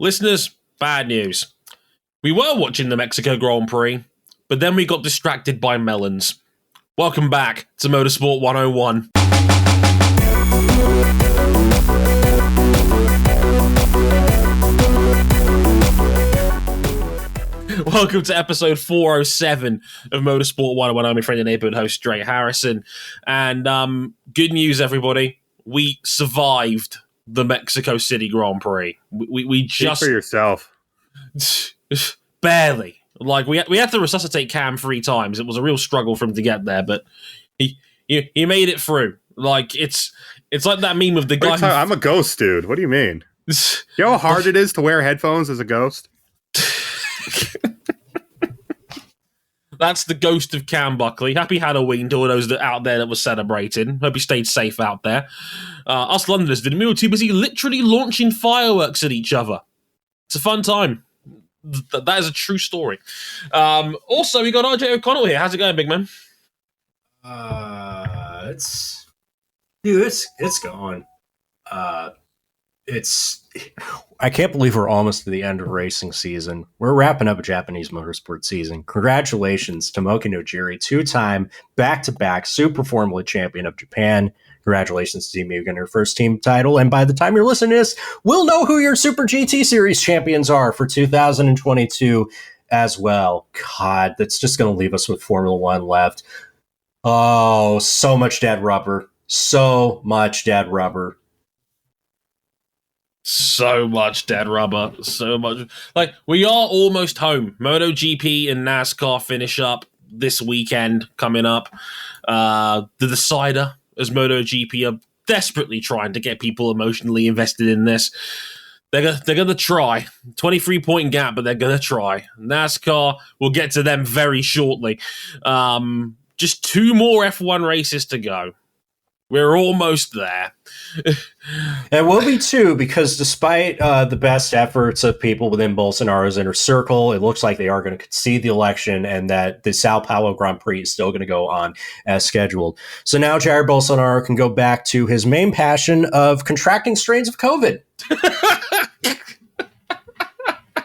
Listeners, bad news. We were watching the Mexico Grand Prix, but then we got distracted by melons. Welcome back to Motorsport 101. Welcome to episode 407 of Motorsport 101. I'm your friend and neighborhood host, Dre Harrison. And good news, everybody. We survived the Mexico City Grand Prix. We just... Speak for yourself. Barely. Like, we had to resuscitate Cam 3 times. It was a real struggle for him to get there, but he made it through. Like, it's like that meme of the guy I'm a ghost, dude. What do you mean? You know how hard it is to wear headphones as a ghost? That's the ghost of Cam Buckley. Happy Halloween to all those that out there that were celebrating. Hope you stayed safe out there. Us Londoners didn't. We were too busy literally launching fireworks at each other. It's a fun time. That is a true story. Also, we got RJ O'Connell here. How's it going, big man? It's going. I can't believe we're almost to the end of racing season. We're wrapping up a Japanese motorsport season. Congratulations to Moki Nojiri, 2-time back-to-back Super Formula Champion of Japan. Congratulations to Team Mugen, your first team title. And by the time you're listening to this, we'll know who your Super GT Series champions are for 2022 as well. God, that's just going to leave us with Formula One left. Oh, so much dead rubber. So much dead rubber. So much dead rubber. So much. Like, we are almost home. MotoGP and NASCAR finish up this weekend coming up. The decider, as MotoGP are desperately trying to get people emotionally invested in this. They're gonna try. 23-point gap, but they're gonna try. NASCAR, we'll get to them very shortly. Just 2 more F1 races to go. We're almost there. And we'll be too, because despite the best efforts of people within Bolsonaro's inner circle, it looks like they are going to concede the election and that the Sao Paulo Grand Prix is still going to go on as scheduled. So now Jair Bolsonaro can go back to his main passion of contracting strains of COVID.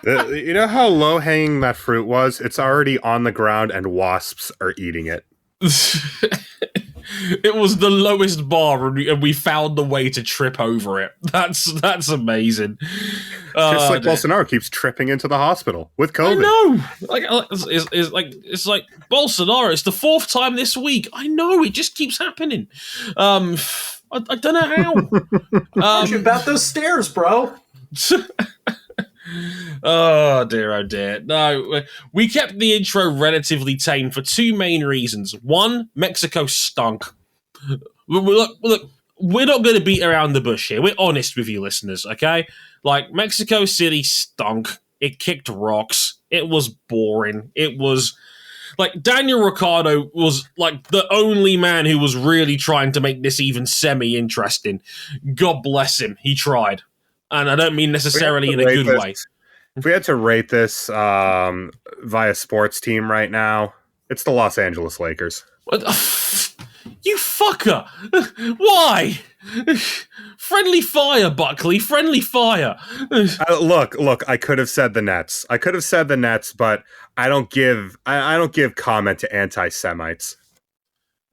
You know how low-hanging that fruit was? It's already on the ground and wasps are eating it. It was the lowest bar, and we found the way to trip over it. That's amazing. Just like Bolsonaro keeps tripping into the hospital with COVID. I know. It's like Bolsonaro. It's the 4th time this week. I know. It just keeps happening. I don't know how. About those stairs, bro. Oh dear. No, we kept the intro relatively tame for 2 main reasons. One, Mexico stunk. Look, we're not going to beat around the bush here. We're honest with you, listeners, okay? Like, Mexico City stunk. It kicked rocks. It was boring. It was... Like, Daniel Ricciardo was, like, the only man who was really trying to make this even semi-interesting. God bless him. He tried. And I don't mean necessarily in a good way. If we had to rate this via sports team right now, it's the Los Angeles Lakers. What? You fucker! Why? Friendly fire, Buckley. Friendly fire. Look. I could have said the Nets. But I don't give comment to anti-Semites.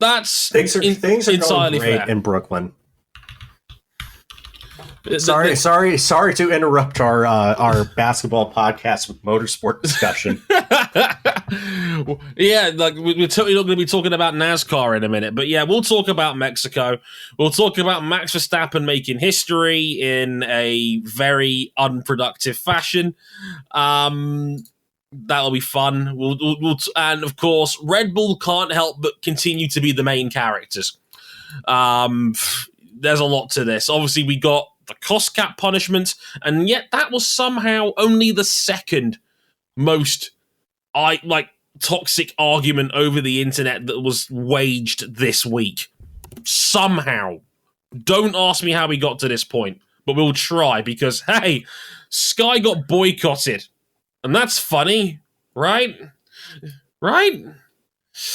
That's things are entirely great fair in Brooklyn. Sorry to interrupt our basketball podcast with motorsport discussion. Yeah, like we're totally not going to be talking about NASCAR in a minute, but yeah, we'll talk about Mexico. We'll talk about Max Verstappen making history in a very unproductive fashion. That'll be fun. We'll and of course, Red Bull can't help but continue to be the main characters. There's a lot to this. Obviously, we got the cost cap punishment, and yet that was somehow only the second most toxic argument over the internet that was waged this week. Somehow. Don't ask me how we got to this point, but we'll try, because, hey, Sky got boycotted. And that's funny, right? Right?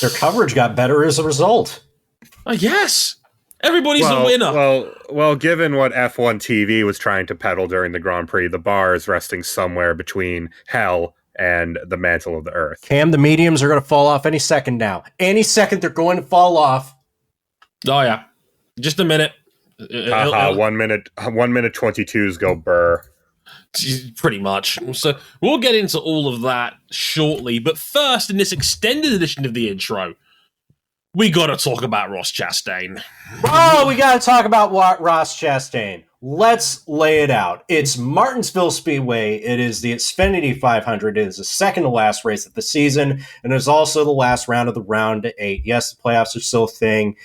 Their coverage got better as a result. Yes. Everybody's a winner. Well, given what F1 TV was trying to peddle during the Grand Prix, the bar is resting somewhere between hell and the mantle of the earth. Cam, the mediums are going to fall off any second now. Any second, they're going to fall off. Oh, yeah. Just a minute. 1 minute 22s go burr. Pretty much. So we'll get into all of that shortly. But first, in this extended edition of the intro, we got to talk about Ross Chastain. Oh, we got to talk about Ross Chastain. Let's lay it out. It's Martinsville Speedway. It is the Xfinity 500. It is the second to last race of the season, and it's also the last round of the round 8. Yes, the playoffs are still a thing,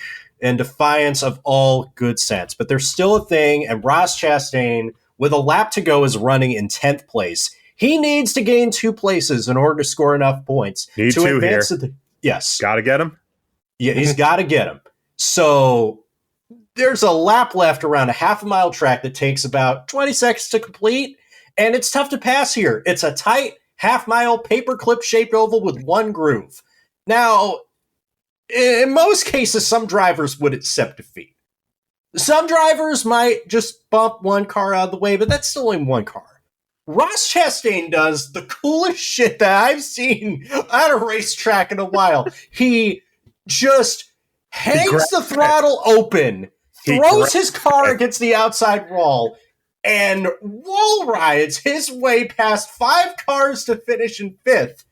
in defiance of all good sense, but they're still a thing, and Ross Chastain, with a lap to go, is running in 10th place. He needs to gain 2 places in order to score enough points to advance to the... Yes. Gotta get him. Yeah, he's got to get him. So there's a lap left around a half-a-mile track that takes about 20 seconds to complete, and it's tough to pass here. It's a tight half-mile paperclip-shaped oval with one groove. Now, in most cases, some drivers would accept defeat. Some drivers might just bump one car out of the way, but that's still only one car. Ross Chastain does the coolest shit that I've seen on a racetrack in a while. He just hangs the throttle open, throws his car against the outside wall, and wall rides his way past 5 cars to finish in 5th.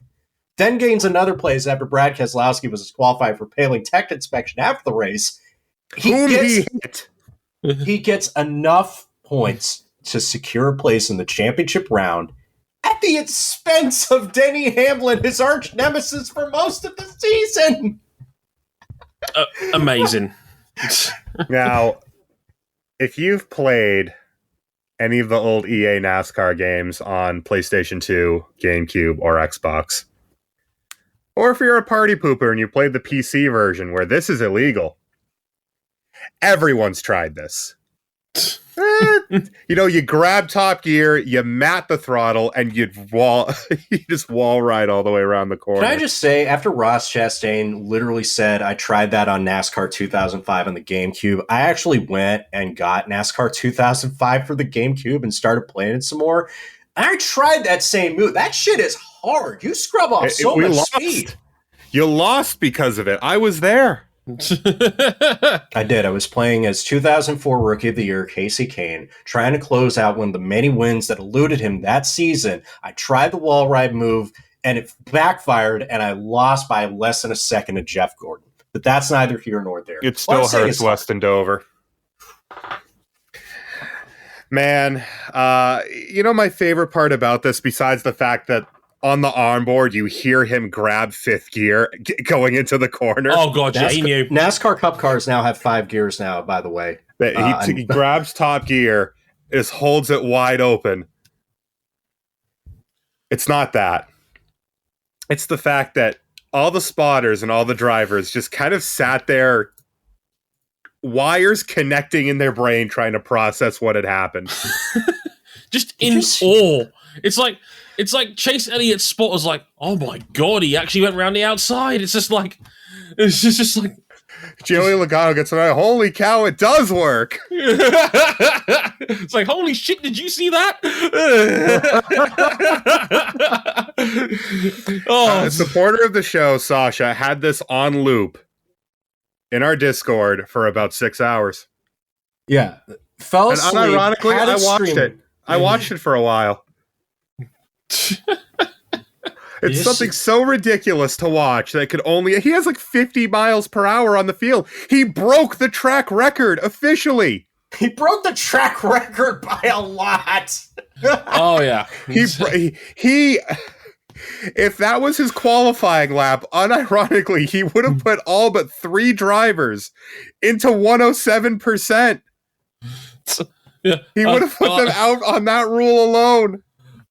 Then gains another place after Brad Keselowski was disqualified for failing tech inspection after the race. He gets enough points to secure a place in the championship round at the expense of Denny Hamlin, his arch nemesis for most of the season. Amazing. Now, if you've played any of the old EA NASCAR games on PlayStation 2, GameCube, or Xbox, or if you're a party pooper and you played the PC version where this is illegal, everyone's tried this. You grab top gear, you mat the throttle, and you just wall ride all the way around the corner. Can I just say, after Ross Chastain literally said, I tried that on NASCAR 2005 on the GameCube, I actually went and got NASCAR 2005 for the GameCube and started playing it some more. I tried that same move. That shit is hard. You scrub off so much speed. You lost because of it. I was there. I did. I was playing as 2004 Rookie of the Year, Casey Kane, trying to close out one of the many wins that eluded him that season. I tried the wall ride move, and it backfired, and I lost by less than a second to Jeff Gordon. But that's neither here nor there. It still hurts less than Dover. Man, my favorite part about this, besides the fact that on the onboard, you hear him grab 5th gear going into the corner. Oh, God, yeah, he knew. NASCAR Cup cars now have 5 gears now, by the way. He grabs top gear, just holds it wide open. It's not that. It's the fact that all the spotters and all the drivers just kind of sat there, wires connecting in their brain, trying to process what had happened. Just in awe. It's like Chase Elliott's spot was like, oh my God, he actually went around the outside. It's just like Joey Logano gets around. Holy cow, it does work. It's like, holy shit, did you see that? Supporter of the show, Sasha, had this on loop in our Discord for about 6 hours. Yeah. Fell asleep. And unironically, I watched it. I watched it for a while. It's something so ridiculous to watch that he has like 50 miles per hour on the field. He broke the track record officially. He broke the track record by a lot. Oh yeah. He if that was his qualifying lap, unironically, he would have put all but 3 drivers into 107%. Yeah. He would have put them out on that rule alone.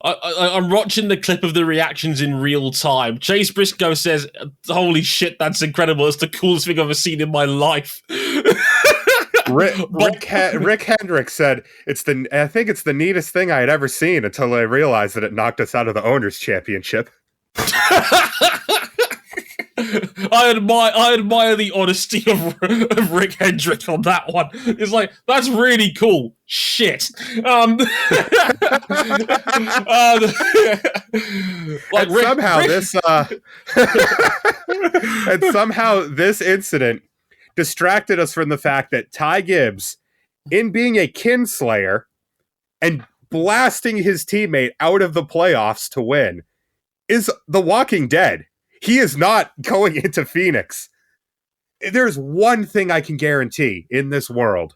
I'm watching the clip of the reactions in real time. Chase Briscoe says, holy shit, that's incredible. It's the coolest thing I've ever seen in my life. Rick Hendricks said, I think it's the neatest thing I had ever seen until I realized that it knocked us out of the Owners' Championship. I admire the honesty of Rick Hendrick on that one. It's like, that's really cool. Shit. Like And somehow this incident distracted us from the fact that Ty Gibbs, in being a kinslayer and blasting his teammate out of the playoffs to win, is the Walking Dead. He is not going into Phoenix. There's one thing I can guarantee in this world.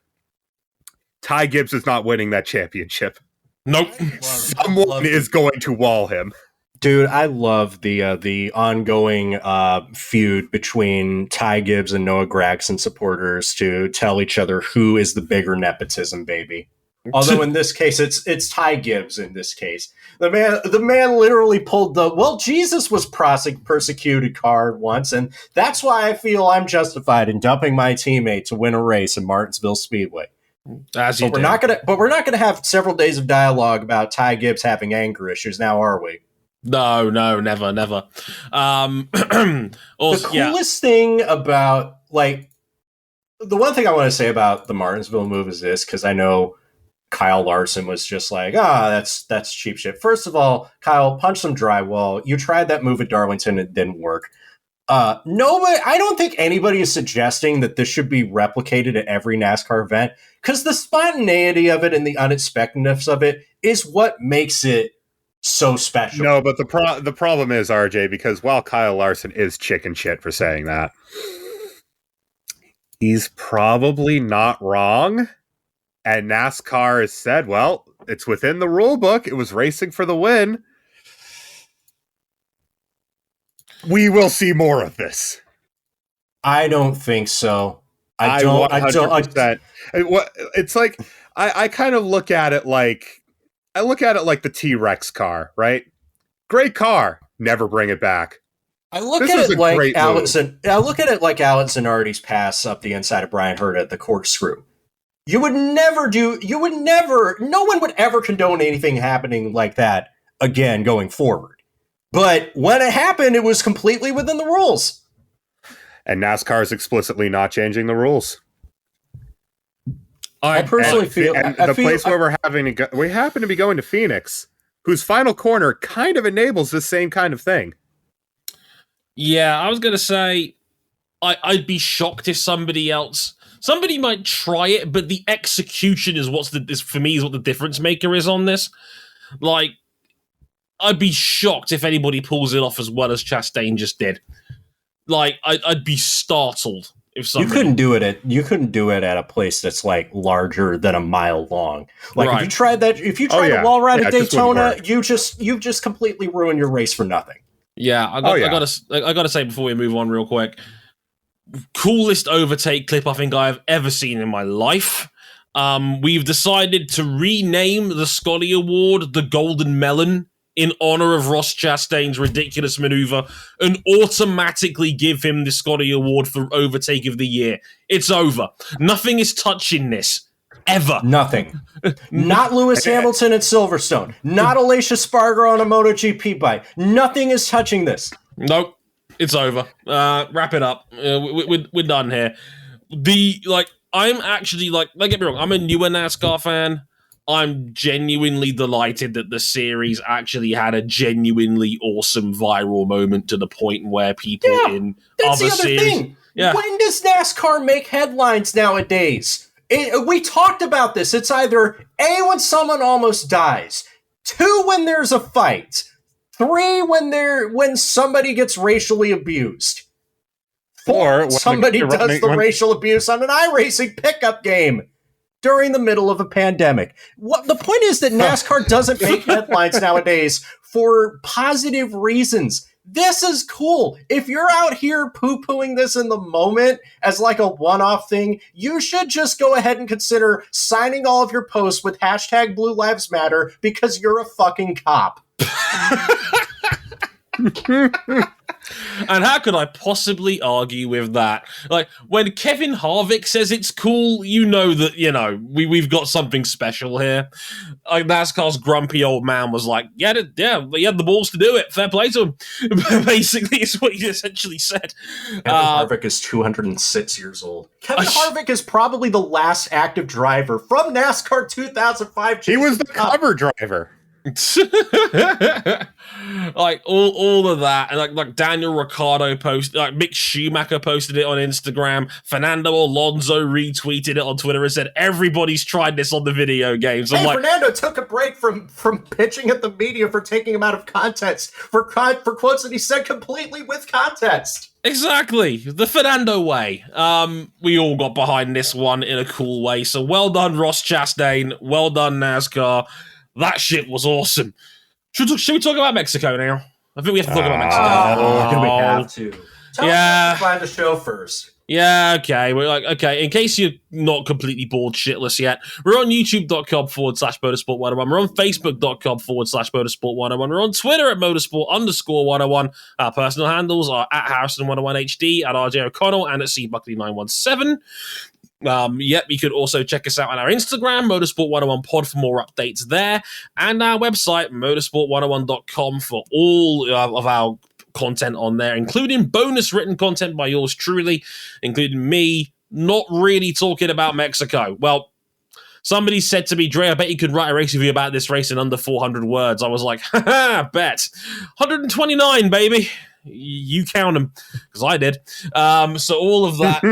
Ty Gibbs is not winning that championship. Nope. Someone is going to wall him. Dude, I love the ongoing feud between Ty Gibbs and Noah Gragson supporters to tell each other who is the bigger nepotism baby. Although in this case, it's Ty Gibbs. In this case, the man literally pulled Jesus was persecuted card once, and that's why I feel I'm justified in dumping my teammate to win a race in Martinsville Speedway. But we're not gonna have several days of dialogue about Ty Gibbs having anger issues. Now, are we? No, never. The coolest thing about, like, the one thing I want to say about the Martinsville move is this, because I know Kyle Larson was just like, that's cheap shit. First of all, Kyle, punch some drywall. You tried that move at Darlington, it didn't work. Nobody, I don't think anybody is suggesting that this should be replicated at every NASCAR event, because the spontaneity of it and the unexpectedness of it is what makes it so special. No, but the problem is, RJ, because while Kyle Larson is chicken shit for saying that, he's probably not wrong. And NASCAR has said, well, it's within the rule book. It was racing for the win. We will see more of this. I don't think so. I don't. 100%. It's like, I kind of look at it like, the T-Rex car, right? Great car. Never bring it back. I look at it like Alex Zanardi's pass up the inside of Brian Hurd at the corkscrew. No one would ever condone anything happening like that again going forward. But when it happened, it was completely within the rules. And NASCAR is explicitly not changing the rules. I personally feel... where we happen to be going to Phoenix, whose final corner kind of enables this same kind of thing. Yeah, I was going to say, I'd be shocked if somebody might try it, but the execution is what the difference maker is on this. Like, I'd be shocked if anybody pulls it off as well as Chastain just did. Like, I'd be startled if somebody... You couldn't do it at a place that's like larger than a mile long. Like, right. If you tried the wall ride at Daytona, you've just completely ruined your race for nothing. Yeah, I gotta say before we move on real quick, coolest overtake clip I think I've ever seen in my life. We've decided to rename the Scotty Award the Golden Melon in honor of Ross Chastain's ridiculous maneuver and automatically give him the Scotty Award for Overtake of the Year. It's over. Nothing is touching this. Ever. Nothing. Not Lewis Hamilton at Silverstone. Not Alicia Spargo on a MotoGP bike. Nothing is touching this. Nope. It's over. Wrap it up. We're done here. I'm actually, don't get me wrong, I'm a newer NASCAR fan. I'm genuinely delighted that the series actually had a genuinely awesome viral moment to the point where people in other series... thing. Yeah. When does NASCAR make headlines nowadays? We talked about this. It's either A, when someone almost dies, 2, when there's a fight, 3, when somebody gets racially abused, 4, when somebody does the racial abuse on an iRacing pickup game during the middle of a pandemic. The point is that NASCAR doesn't make headlines nowadays for positive reasons. This is cool. If you're out here poo-pooing this in the moment as like a one-off thing, you should just go ahead and consider signing all of your posts with hashtag Blue Lives Matter because you're a fucking cop. And how could I possibly argue with that? Like, when Kevin Harvick says it's cool, you know that, we've got something special here. Like, NASCAR's grumpy old man was like, he had the balls to do it. Fair play to him. Basically, is what he essentially said. Kevin Harvick is 206 years old. Kevin Harvick is probably the last active driver from NASCAR 2005. He was the cover driver. Like all of that, and like Daniel Ricciardo posted, like Mick Schumacher posted it on Instagram. Fernando Alonso retweeted it on Twitter and said everybody's tried this on the video games. Fernando took a break from pitching at the media for taking him out of context for quotes that he said completely with context. Exactly, the Fernando way. We all got behind this one in a cool way. So well done, Ross Chastain. Well done, NASCAR. That shit was awesome. Should we talk about Mexico now? I think we have to talk about Mexico. We have to. Tell us to find the show first. Yeah, okay. We're like, okay, in case you're not completely bored shitless yet, we're on youtube.com/motorsport101. We're on facebook.com/motorsport101. We're on Twitter at motorsport_101. Our personal handles are at Harrison101HD, at RJ O'Connell, and at CBuckley917. You could also check us out on our Instagram, Motorsport101pod, for more updates there, and our website, motorsport101.com, for all of our content on there, including bonus written content by yours truly, including me not really talking about Mexico. Well, somebody said to me, Dre, I bet you could write a race review about this race in under 400 words. I was like, haha, bet. 129, baby. You count them, because I did. So all of that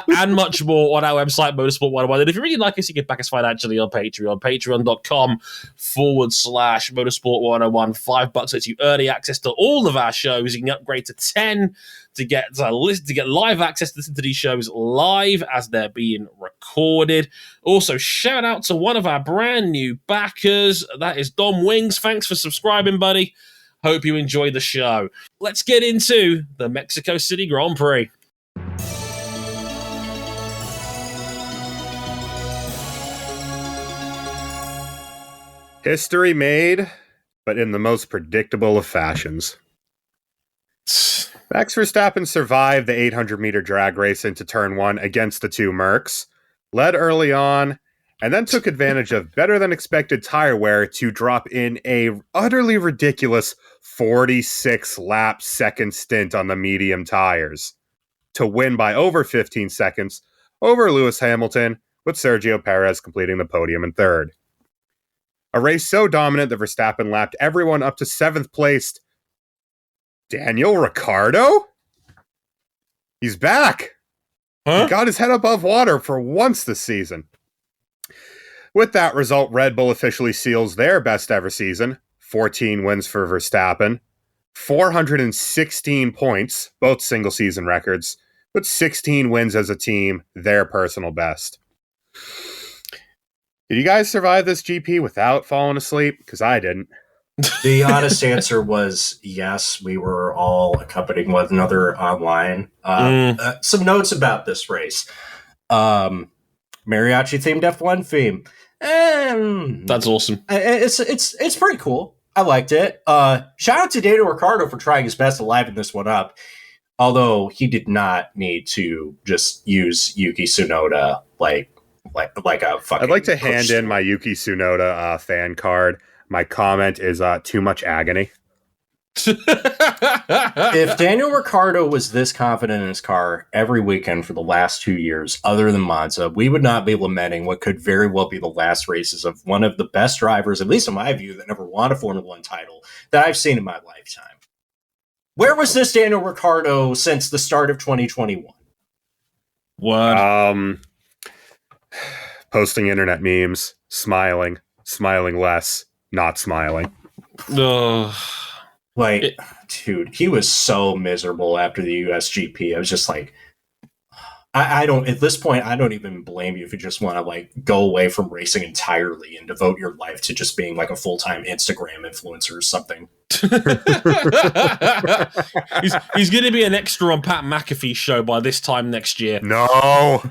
and much more on our website, Motorsport 101. And if you really like us, you can back us financially on Patreon, patreon.com/Motorsport 101. $5 gets you early access to all of our shows. You can upgrade to 10 to get live access to listen to these shows live as they're being recorded. Also, shout out to one of our brand new backers. That is Dom Wings. Thanks for subscribing, buddy. Hope you enjoy the show. Let's get into the Mexico City Grand Prix. History made, but in the most predictable of fashions. Max Verstappen survived the 800-meter drag race into Turn 1 against the two Mercs, led early on, and then took advantage of better-than-expected tire wear to drop in a utterly ridiculous 46-lap second stint on the medium tires to win by over 15 seconds over Lewis Hamilton, with Sergio Perez completing the podium in third. A race so dominant that Verstappen lapped everyone up to 7th place. Daniel Ricciardo? He's back! Huh? He got his head above water for once this season. With that result, Red Bull officially seals their best ever season. 14 wins for Verstappen, 416 points, both single season records, but 16 wins as a team, their personal best. Did you guys survive this GP without falling asleep? Because I didn't. The honest answer was yes. We were all accompanying one another online. Some notes about this race. Mariachi themed F1 theme. That's awesome. It's pretty cool. I liked it. Shout out to Daniel Ricciardo for trying his best to liven this one up. Although he did not need to just use Yuki Tsunoda like a fucking. I'd like to hand in my Yuki Tsunoda fan card. My comment is too much agony. If Daniel Ricciardo was this confident in his car every weekend for the last 2 years, other than Monza, we would not be lamenting what could very well be the last races of one of the best drivers, at least in my view, that never won a Formula One title that I've seen in my lifetime. Where was this Daniel Ricciardo since the start of 2021? What? Posting internet memes, smiling less, not smiling. Ugh. Dude, he was so miserable after the USGP. I was just like, I don't, at this point, I don't even blame you if you just want to go away from racing entirely and devote your life to just being a full-time Instagram influencer or something. he's going to be an extra on Pat McAfee's show by this time next year. No.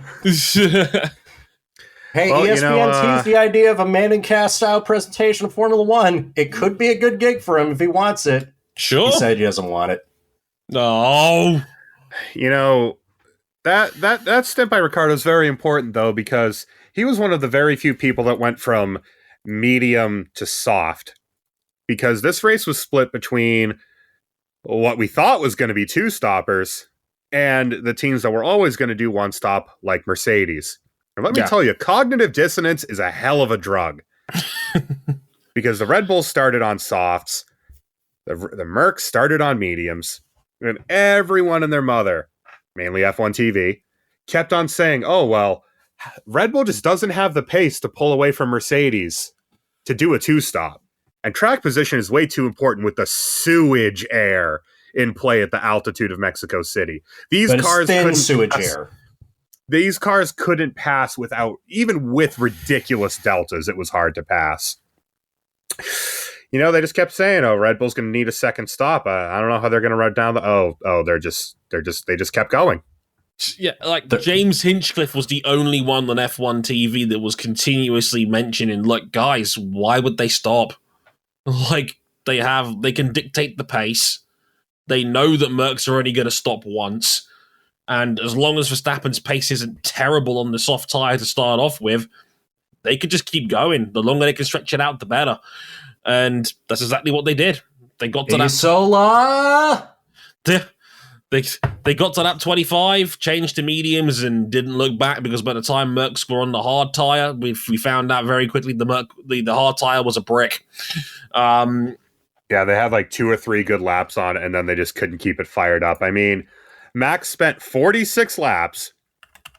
Hey, well, ESPN teased the idea of a Manning cast style presentation of Formula One. It could be a good gig for him if he wants it. Sure. He said he doesn't want it. No. That stint by Ricciardo is very important, though, because he was one of the very few people that went from medium to soft. Because this race was split between what we thought was going to be two stoppers and the teams that were always going to do one stop, like Mercedes. And let me tell you, cognitive dissonance is a hell of a drug. Because the Red Bulls started on softs, the Mercs started on mediums, and everyone and their mother, mainly F1 TV, kept on saying, oh, well, Red Bull just doesn't have the pace to pull away from Mercedes to do a two-stop. And track position is way too important with the sewage air in play at the altitude of Mexico City. These cars couldn't sewage air. These cars couldn't pass without, even with ridiculous deltas, it was hard to pass. They just kept saying, "Oh, Red Bull's going to need a second stop." I don't know how they're going to run down the. They just kept going. Yeah, James Hinchcliffe was the only one on F1 TV that was continuously mentioning, "Look, guys, why would they stop? They can dictate the pace. They know that Mercs are only going to stop once, and as long as Verstappen's pace isn't terrible on the soft tyre to start off with, they could just keep going. The longer they can stretch it out, the better." And that's exactly what they did. They got to that. Sola! They got to lap 25, changed to mediums, and didn't look back because by the time Mercs were on the hard tyre, we found out very quickly the hard tyre was a brick. Yeah, they had 2 or 3 good laps on it, and then they just couldn't keep it fired up. I mean, Max spent 46 laps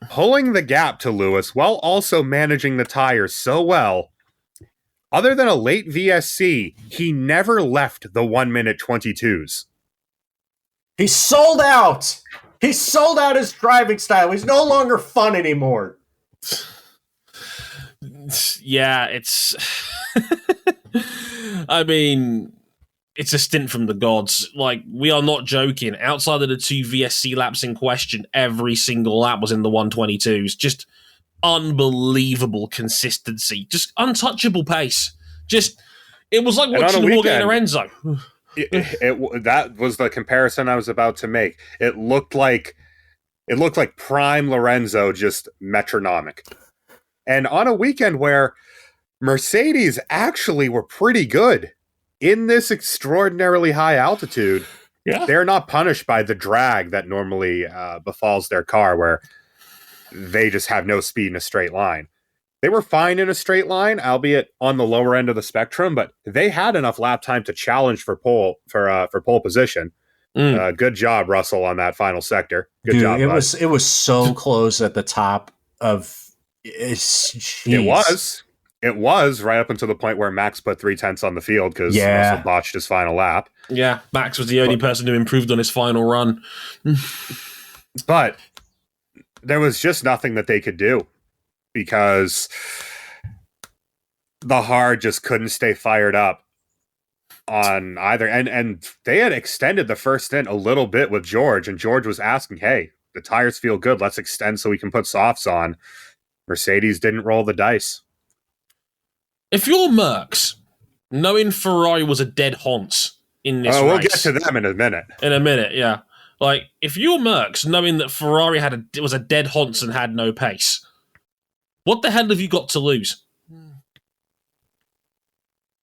pulling the gap to Lewis while also managing the tires so well. Other than a late VSC, he never left the 1 minute 22s. He sold out. He sold out his driving style. He's no longer fun anymore. Yeah, it's... I mean, it's a stint from the gods. We are not joking. Outside of the 2 VSC laps in question, every single lap was in the 122s. Just unbelievable consistency. Just untouchable pace. It was like watching Morgan and Lorenzo. That was the comparison I was about to make. It looked like prime Lorenzo, just metronomic. And on a weekend where Mercedes actually were pretty good in this extraordinarily high altitude, they're not punished by the drag that normally befalls their car, where they just have no speed in a straight line. They were fine in a straight line, albeit on the lower end of the spectrum, but they had enough lap time to challenge for pole position. Good job, Russell, on that final sector. Good job. It was so close at the top of. It was right up until the point where Max put 3/10 on the field because Russell botched his final lap. Yeah, Max was the only person who improved on his final run. But there was just nothing that they could do because the hard just couldn't stay fired up on either. And they had extended the first stint a little bit with George, and George was asking, hey, the tires feel good. Let's extend so we can put softs on. Mercedes didn't roll the dice. If you're Mercs, knowing Ferrari was a dead Honce in this race... we'll get to them in a minute. In a minute, yeah. If you're Mercs, knowing that Ferrari was a dead Honce and had no pace, what the hell have you got to lose?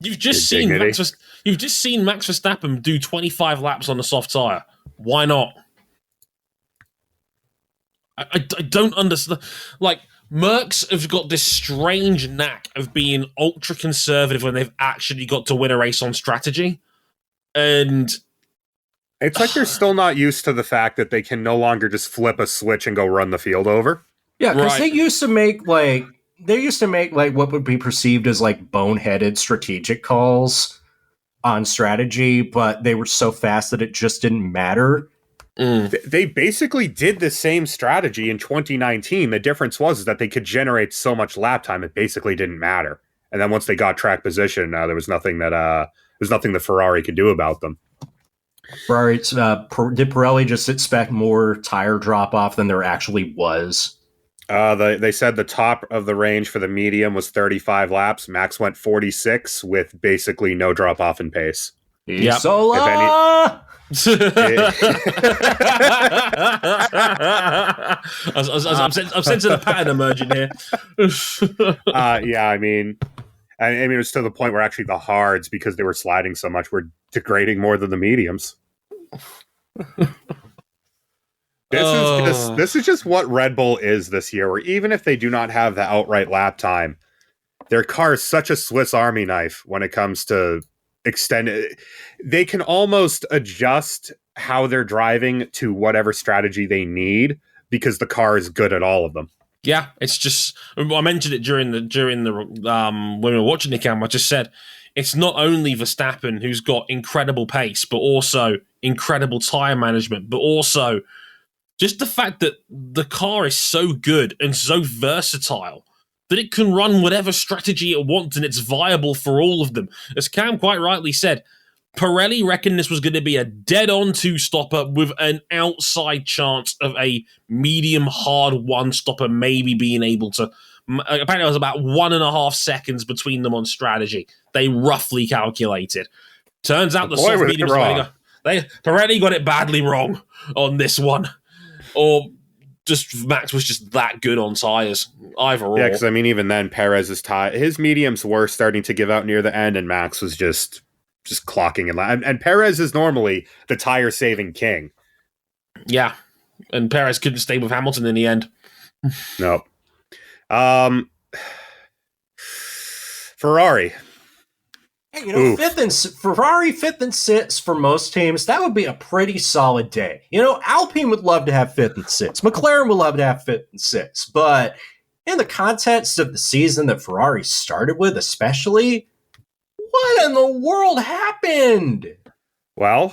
You've just seen Max Verstappen do 25 laps on a soft tyre. Why not? I don't understand. Mercs have got this strange knack of being ultra conservative when they've actually got to win a race on strategy. And it's like they're still not used to the fact that they can no longer just flip a switch and go run the field over. Yeah, because they used to make what would be perceived as boneheaded strategic calls on strategy, but they were so fast that it just didn't matter. They basically did the same strategy in 2019. The difference was that they could generate so much lap time it basically didn't matter. And then once they got track position, there was nothing that Ferrari could do about them. Ferrari did Pirelli just expect more tire drop off than there actually was? They said the top of the range for the medium was 35 laps. Max went 46 with basically no drop off in pace. Yep. Isola! I'm sensing a pattern emerging here. Yeah, I mean, it was to the point where actually the hards, because they were sliding so much, were degrading more than the mediums. This is just what Red Bull is this year, where even if they do not have the outright lap time, their car is such a Swiss Army knife when it comes to extended. They can almost adjust how they're driving to whatever strategy they need because the car is good at all of them. Yeah, it's just, I mentioned it during the when we were watching the camera. I just said it's not only Verstappen who's got incredible pace, but also incredible tire management, but also just the fact that the car is so good and so versatile that it can run whatever strategy it wants and it's viable for all of them. As Cam quite rightly said, Pirelli reckoned this was going to be a dead-on two-stopper with an outside chance of a medium-hard one-stopper maybe being able to... Apparently, it was about 1.5 seconds between them on strategy. They roughly calculated. Turns out the soft medium... Pirelli got it badly wrong on this one. Or just Max was just that good on tires. Either or. Yeah, because I mean, even then, Perez's his mediums were starting to give out near the end, and Max was just clocking and Perez is normally the tire saving king. Yeah, and Perez couldn't stay with Hamilton in the end. No. Ferrari. Hey, Ferrari 5th and 6th for most teams, that would be a pretty solid day. Alpine would love to have 5th and 6th. McLaren would love to have 5th and 6th. But in the context of the season that Ferrari started with, especially, what in the world happened? Well,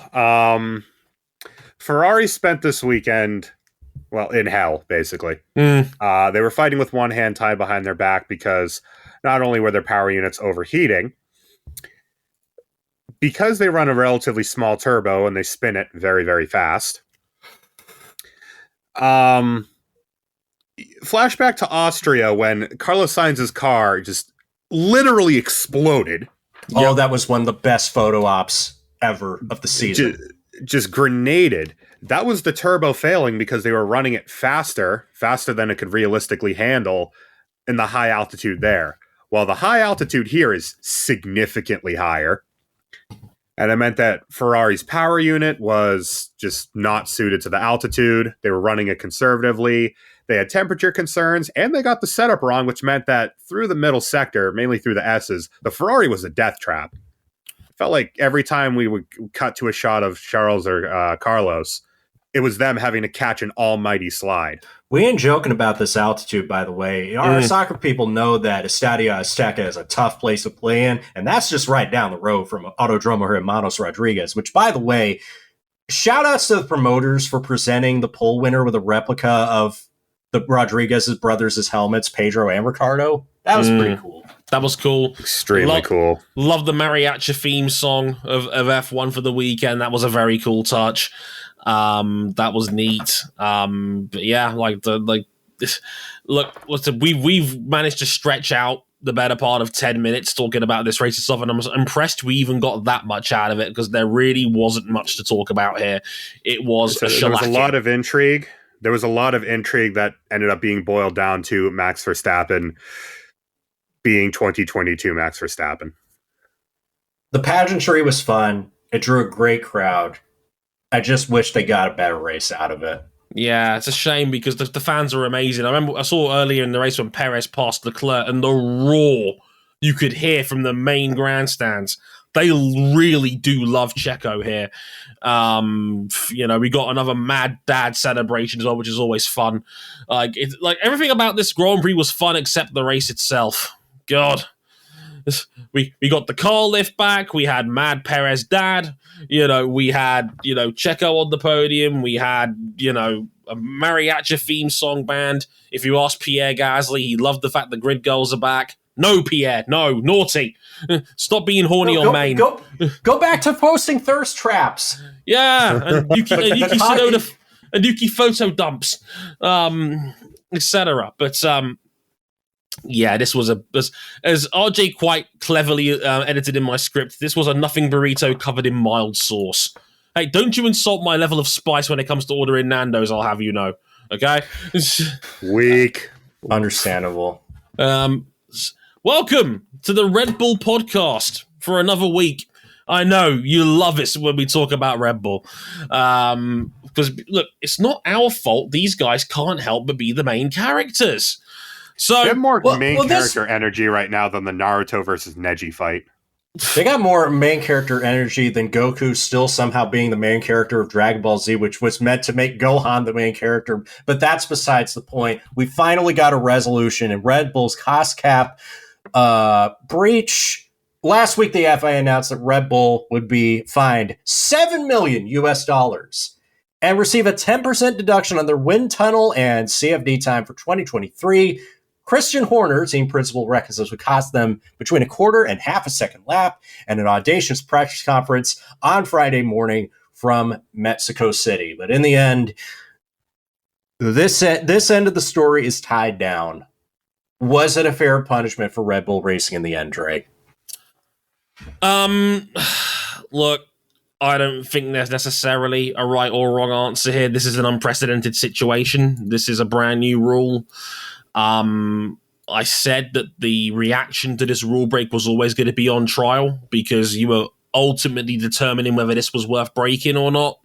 Ferrari spent this weekend, in hell, basically. They were fighting with one hand tied behind their back because not only were their power units overheating, because they run a relatively small turbo and they spin it very, very fast. Flashback to Austria when Carlos Sainz's car just literally exploded. Oh, that was one of the best photo ops ever of the season. Just grenaded. That was the turbo failing because they were running it faster than it could realistically handle in the high altitude there. While the high altitude here is significantly higher. And it meant that Ferrari's power unit was just not suited to the altitude. They were running it conservatively. They had temperature concerns, and they got the setup wrong, which meant that through the middle sector, mainly through the S's, the Ferrari was a death trap. It felt like every time we would cut to a shot of Charles or Carlos, it was them having to catch an almighty slide. We ain't joking about this altitude, by the way. Our soccer people know that Estadio Azteca is a tough place to play in, and that's just right down the road from Autodromo Hermanos Rodriguez, which, by the way, shout-outs to the promoters for presenting the pole winner with a replica of the Rodriguez's brothers' helmets, Pedro and Ricardo. That was pretty cool. That was cool. Extremely cool. Love the mariachi theme song of F1 for the weekend. That was a very cool touch. That was neat. But yeah, listen, we've managed to stretch out the better part of 10 minutes talking about this race itself, and I'm impressed we even got that much out of it because there really wasn't much to talk about here. It was a shellacking. There was a lot of intrigue. There was a lot of intrigue that ended up being boiled down to Max Verstappen being 2022 Max Verstappen. The pageantry was fun. It drew a great crowd. I just wish they got a better race out of it. Yeah, it's a shame because the fans are amazing. I remember I saw earlier in the race when Perez passed Leclerc and the roar you could hear from the main grandstands. They really do love Checo here. We got another Mad Dad celebration as well, which is always fun. Everything about this Grand Prix was fun except the race itself. God. We got the car lift back. We had Mad Perez Dad. We had, Checo on the podium. We had, a mariachi theme song band. If you ask Pierre Gasly, he loved the fact the grid girls are back. No, Pierre, no, naughty. Stop being horny on main. Go back to posting thirst traps. Yeah, and Yuki Tsunoda and Yuki photo dumps, etc. But Yeah, this was as RJ quite cleverly edited in my script. This was a nothing burrito covered in mild sauce. Hey, don't you insult my level of spice when it comes to ordering Nando's, I'll have you know. Okay? Weak. Understandable. Welcome to the Red Bull podcast for another week. I know you love it when we talk about Red Bull. Because, look, it's not our fault. These guys can't help but be the main characters. So, They have more main character energy right now than the Naruto versus Neji fight. They got more main character energy than Goku still somehow being the main character of Dragon Ball Z, which was meant to make Gohan the main character. But that's besides the point. We finally got a resolution in Red Bull's cost cap breach. Last week, the FIA announced that Red Bull would be fined $7 million and receive a 10% deduction on their wind tunnel and CFD time for 2023. Christian Horner, team principal, reckons this would cost them between a quarter and half a second lap and an audacious practice conference on Friday morning from Mexico City. But in the end, this end of the story is tied down. Was it a fair punishment for Red Bull Racing in the end, Drake? Look, I don't think there's necessarily a right or wrong answer here. This is an unprecedented situation. This is a brand new rule. I said that the reaction to this rule break was always going to be on trial because you were ultimately determining whether this was worth breaking or not.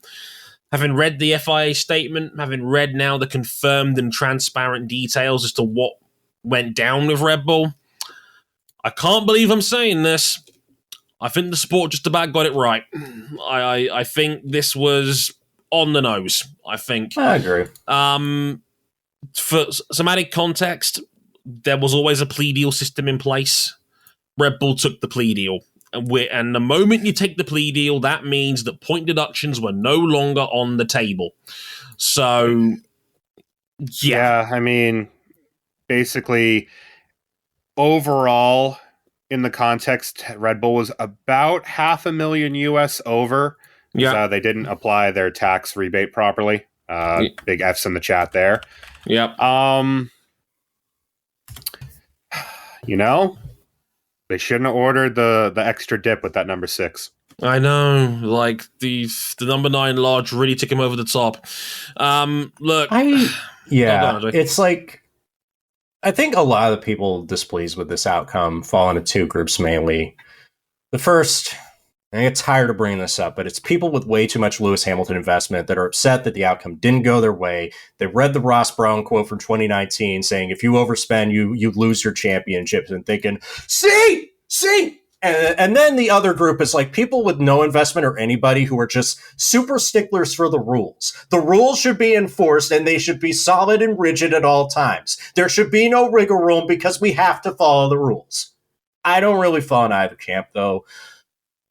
Having read the FIA statement, having read now the confirmed and transparent details as to what went down with Red Bull, I can't believe I'm saying this. I think the sport just about got it right. I think this was on the nose, I think. I agree. For some added context, there was always a plea deal system in place. Red Bull took the plea deal. And the moment you take the plea deal, that means that point deductions were no longer on the table. So, yeah. I mean, basically, overall, in the context, Red Bull was about $500,000 US over. Yeah. They didn't apply their tax rebate properly. Big F's in the chat there. Yep. They shouldn't have ordered the extra dip with that number 6. I know, like the number 9 large really took him over the top. Look, it's like I think a lot of the people displeased with this outcome fall into two groups mainly. The first, and I get tired of bringing this up, but it's people with way too much Lewis Hamilton investment that are upset that the outcome didn't go their way. They read the Ross Brown quote from 2019 saying, if you overspend, you lose your championships, and thinking, see. And then the other group is like people with no investment or anybody who are just super sticklers for the rules. The rules should be enforced and they should be solid and rigid at all times. There should be no wiggle room because we have to follow the rules. I don't really fall in either camp, though.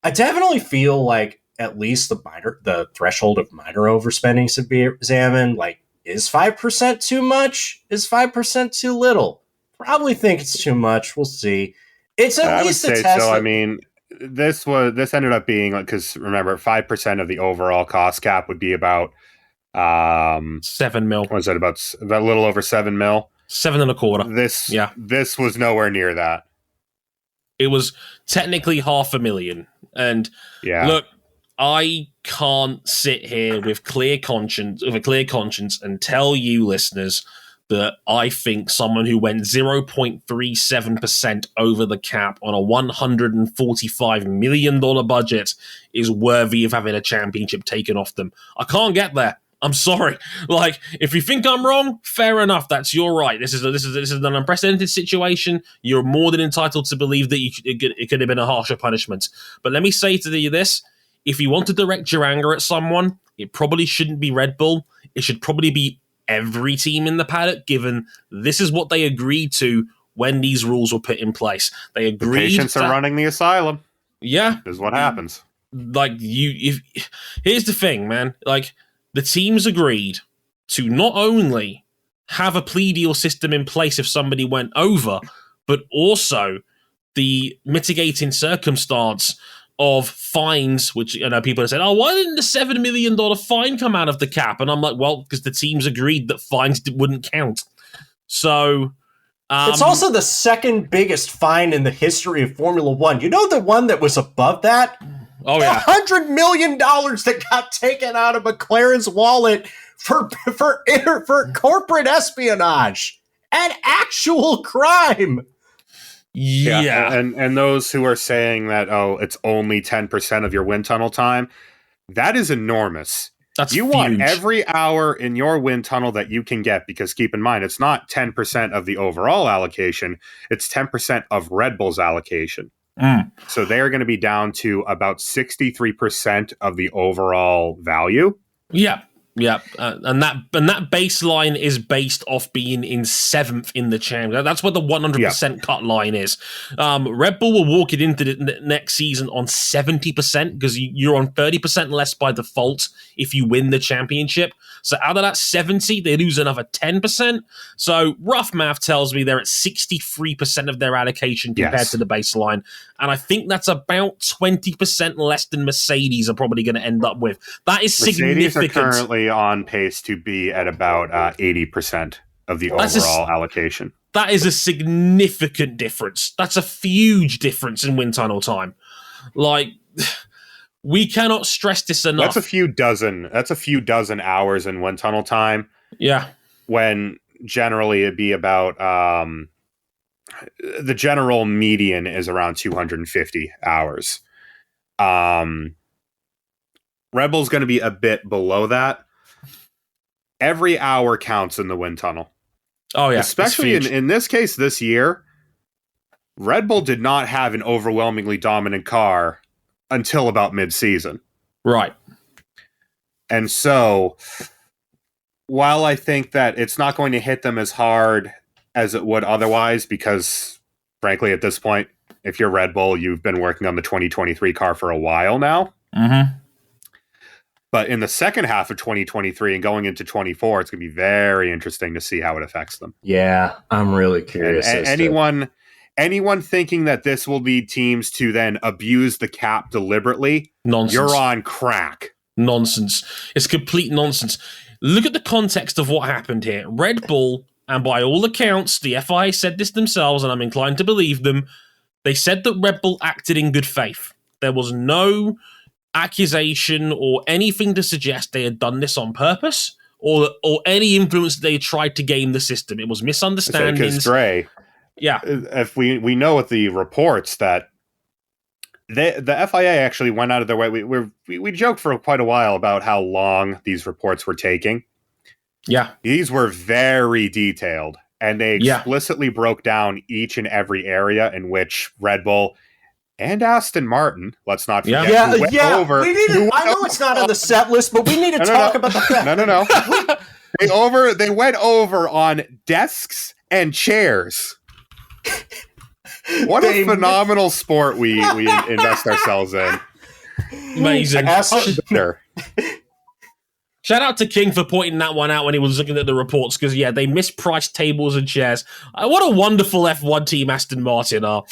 I definitely feel like at least the threshold of minor overspending should be examined. Like, is 5% too much? Is 5% too little? Probably think it's too much. We'll see. It's at least a test. So. I mean, this ended up being like, because remember, 5% of the overall cost cap would be about $7 million. Was that about a little over $7 million? 7.25. This was nowhere near that. It was technically $500,000. And look, I can't sit here with a clear conscience and tell you listeners that I think someone who went 0.37% over the cap on a $145 million budget is worthy of having a championship taken off them. I can't get there. I'm sorry. Like, if you think I'm wrong, fair enough. That's your right. This is an unprecedented situation. You're more than entitled to believe that it could have been a harsher punishment. But let me say to you this: if you want to direct your anger at someone, it probably shouldn't be Red Bull. It should probably be every team in the paddock, given this is what they agreed to when these rules were put in place. They agreed. The patients are running the asylum. Yeah, is what happens. Like here's the thing, man. Like, the teams agreed to not only have a plea deal system in place if somebody went over, but also the mitigating circumstance of fines, which I know people have said, oh, why didn't the $7 million fine come out of the cap? And I'm like, well, because the teams agreed that fines wouldn't count. So It's also the second biggest fine in the history of Formula One. You know the one that was above that? Oh yeah, $100 million that got taken out of McLaren's wallet for corporate espionage and actual crime. Yeah. And those who are saying that, oh, it's only 10% of your wind tunnel time, that is enormous. That's you huge. Want every hour in your wind tunnel that you can get, because keep in mind, it's not 10% of the overall allocation, it's 10% of Red Bull's allocation. So they're going to be down to about 63% of the overall value. Yeah. Yeah, and that baseline is based off being in 7th in the championship. That's what the 100% cut line is. Red Bull will walk it into the next season on 70% because you're on 30% less by default if you win the championship. So out of that 70, they lose another 10%. So rough math tells me they're at 63% of their allocation compared to the baseline. And I think that's about 20% less than Mercedes are probably going to end up with. That is significant. Mercedes are currently on pace to be at about 80% of the overall allocation. That is a significant difference. That's a huge difference in wind tunnel time. Like, we cannot stress this enough. That's a few dozen hours in wind tunnel time. Yeah. When generally it'd be about the general median is around 250 hours. Red Bull's going to be a bit below that. Every hour counts in the wind tunnel. Oh, yeah. Especially in this case this year, Red Bull did not have an overwhelmingly dominant car until about mid-season. Right. And so, while I think that it's not going to hit them as hard as it would otherwise, because, frankly, at this point, if you're Red Bull, you've been working on the 2023 car for a while now. Mm-hmm. But in the second half of 2023 and going into 24, it's going to be very interesting to see how it affects them. Yeah, I'm really curious. Anyone thinking that this will lead teams to then abuse the cap deliberately, nonsense. You're on crack. Nonsense. It's complete nonsense. Look at the context of what happened here. Red Bull, and by all accounts, the FIA said this themselves, and I'm inclined to believe them. They said that Red Bull acted in good faith. There was no accusation or anything to suggest they had done this on purpose or any influence they tried to game the system. It was misunderstandings. Because Dre, if we know with the reports that the FIA actually went out of their way. We joked for quite a while about how long these reports were taking. Yeah, these were very detailed, and they explicitly broke down each and every area in which Red Bull and Aston Martin, let's not forget, over. I know it's not on the set list, but we need to talk about the fact. No. They went over on desks and chairs. What a phenomenal sport we invest ourselves in. Amazing. Shout out to King for pointing that one out when he was looking at the reports, because, they mispriced tables and chairs. What a wonderful F1 team Aston Martin are.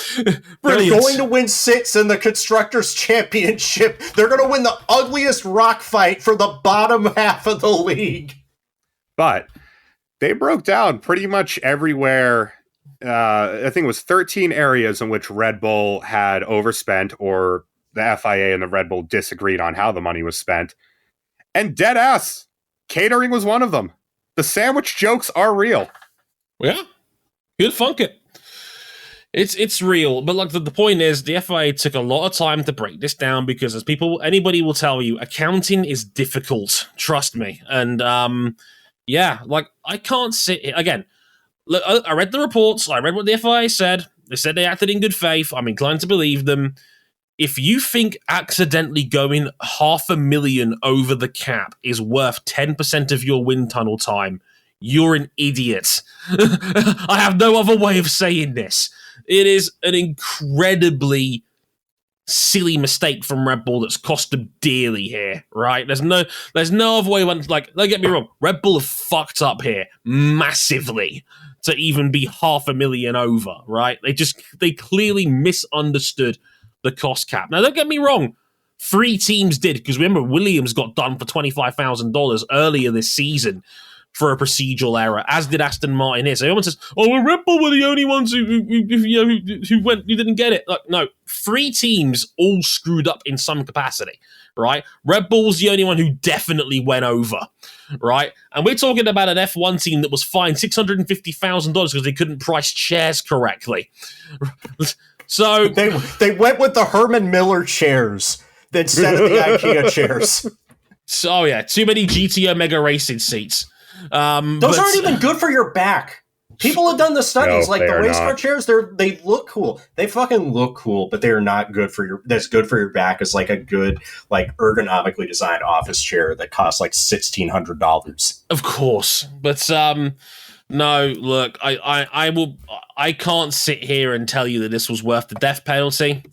Brilliant. They're going to win 6 in the Constructors' Championship. They're going to win the ugliest rock fight for the bottom half of the league. But they broke down pretty much everywhere. I think it was 13 areas in which Red Bull had overspent, or the FIA and the Red Bull disagreed on how the money was spent. And dead ass, catering was one of them. The sandwich jokes are real. Yeah, good funk it. It's real, but like the point is, the FIA took a lot of time to break this down because, as anybody will tell you, accounting is difficult. Trust me. And I can't sit here again. Look, I read the reports. I read what the FIA said. They said they acted in good faith. I'm inclined to believe them. If you think accidentally going $500,000 over the cap is worth 10% of your wind tunnel time, you're an idiot. I have no other way of saying this. It is an incredibly silly mistake from Red Bull that's cost them dearly here, right? There's no other way. Don't get me wrong. Red Bull have fucked up here massively to even be $500,000 over, right? They clearly misunderstood the cost cap. Now, don't get me wrong. 3 teams did, because remember, Williams got done for $25,000 earlier this season for a procedural error, as did Aston Martin here. So everyone says, "Oh, well, Red Bull were the only ones who didn't get it." Like, no, 3 teams all screwed up in some capacity, right? Red Bull was the only one who definitely went over, right? And we're talking about an F1 team that was fined $650,000 because they couldn't price chairs correctly. So they went with the Herman Miller chairs instead of the IKEA chairs. So yeah, too many GT Omega racing seats. Those aren't even good for your back. People have done the studies, like the race car chairs. They look cool. They fucking look cool, but they're not good for your. That's good for your back is like a good, like ergonomically designed office chair that costs like $1,600. Of course, but no. Look, I can't sit here and tell you that this was worth the death penalty.